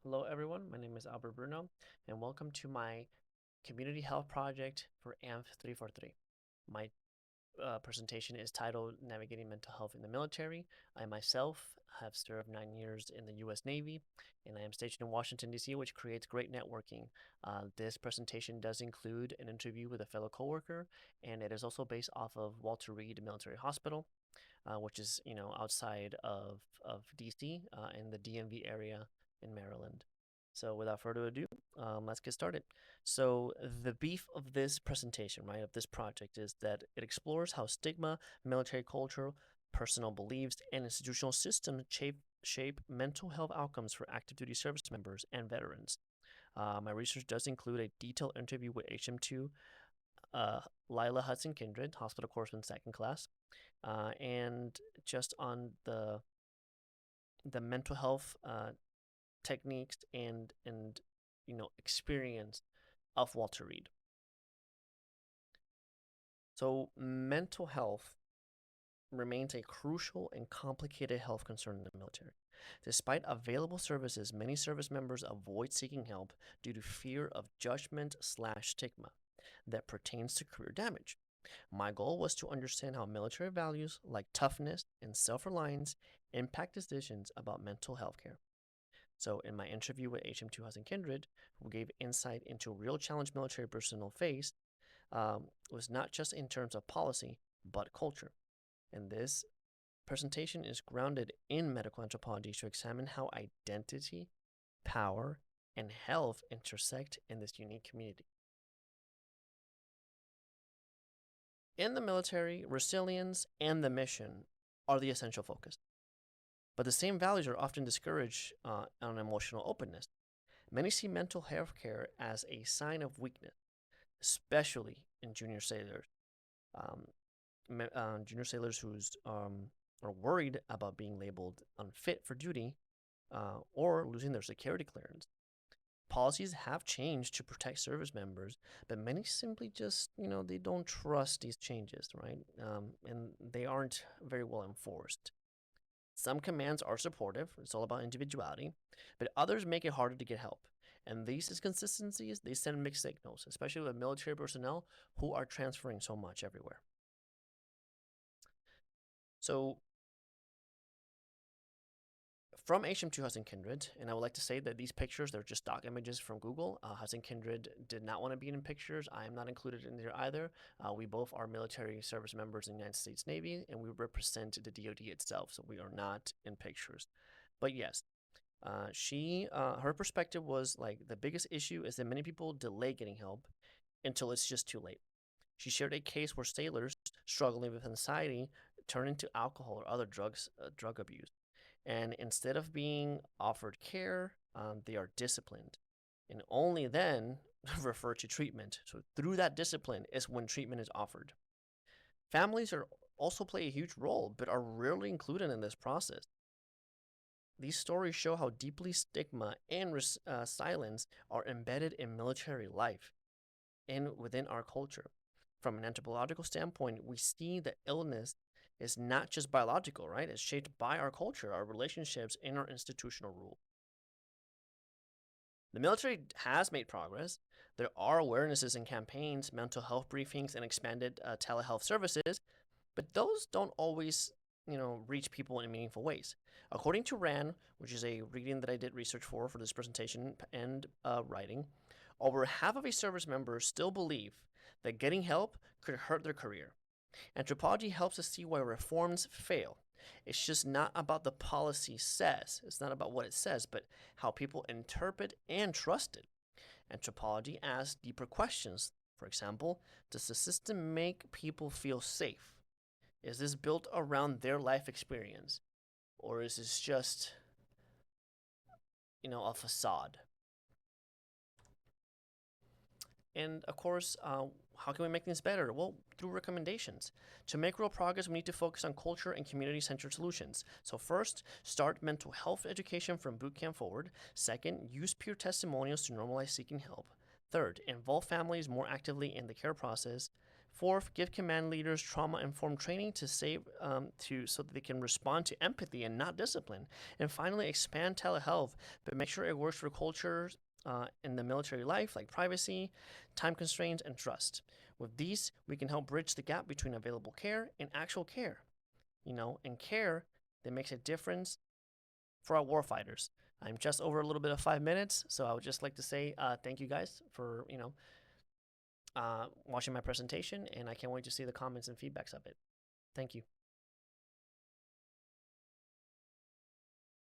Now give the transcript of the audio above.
Hello, everyone. My name is Albert Bruno, and welcome to my community health project for ANTH 343. My presentation is titled Navigating Mental Health in the Military. I myself have served 9 years in the U.S. Navy, and I am stationed in Washington, D.C., which creates great networking. This presentation does include an interview with a fellow coworker, and it is also based off of Walter Reed Military Hospital, which is outside of DC in the DMV area in Maryland. So without further ado, let's get started. So the beef of this presentation, right, of this project is that it explores how stigma, military culture, personal beliefs, and institutional systems shape mental health outcomes for active duty service members and veterans. My research does include a detailed interview with HM2 uh, Lila Hudson Kindred, hospital correspondent second class, and just on the mental health techniques and experience of Walter Reed. So mental health remains a crucial and complicated health concern in the military. Despite available services, many service members avoid seeking help due to fear of judgment/stigma that pertains to career damage. My goal was to understand how military values like toughness and self-reliance impact decisions about mental health care. So, in my interview with HM2 Hudson Kindred, who gave insight into real challenge military personnel faced, was not just in terms of policy, but culture. And this presentation is grounded in medical anthropology to examine how identity, power, and health intersect in this unique community. In the military, resilience and the mission are the essential focus. But the same values are often discouraged on emotional openness. Many see mental health care as a sign of weakness, especially in junior sailors. Um, Junior sailors who are worried about being labeled unfit for duty or losing their security clearance. Policies have changed to protect service members, but many simply just, they don't trust these changes, right? And they aren't very well enforced. Some commands are supportive, it's all about individuality, but others make it harder to get help. And these inconsistencies, they send mixed signals, especially with military personnel who are transferring so much everywhere. So from HM2 Hudson Kindred, and I would like to say that these pictures, they're just stock images from Google. Hudson Kindred did not want to be in pictures. I am not included in there either. We both are military service members in the United States Navy, and we represent the DoD itself, so we are not in pictures. But yes, her perspective was like the biggest issue is that many people delay getting help until it's just too late. She shared a case where sailors struggling with anxiety turn into alcohol or other drug abuse. And instead of being offered care, they are disciplined. And only then refer to treatment. So through that discipline is when treatment is offered. Families are also play a huge role, but are rarely included in this process. These stories show how deeply stigma and silence are embedded in military life and within our culture. From an anthropological standpoint, we see that illness is not just biological, right? It's shaped by our culture, our relationships, and our institutional rule. The military has made progress. There are awarenesses and campaigns, mental health briefings, and expanded telehealth services, but those don't always, reach people in meaningful ways. According to RAN, which is a reading that I did research for this presentation and writing, over half of a service members still believe that getting help could hurt their career. Anthropology helps us see why reforms fail. It's just not about the policy says. It's not about what it says, but how people interpret and trust it. Anthropology asks deeper questions. For example, does the system make people feel safe? Is this built around their life experience? Or is this just, a facade? And of course, how can we make things better? Well, through recommendations. To make real progress, we need to focus on culture and community-centered solutions. So first, start mental health education from boot camp forward. Second, use peer testimonials to normalize seeking help. Third, involve families more actively in the care process. Fourth, give command leaders trauma-informed training to so that they can respond to empathy and not discipline. And finally, expand telehealth, but make sure it works for cultures in the military life, like privacy, time constraints, and trust. With these, we can help bridge the gap between available care and actual care. And care that makes a difference for our warfighters. I'm just over a little bit of 5 minutes, so I would just like to say thank you guys for watching my presentation, and I can't wait to see the comments and feedbacks of it. Thank you.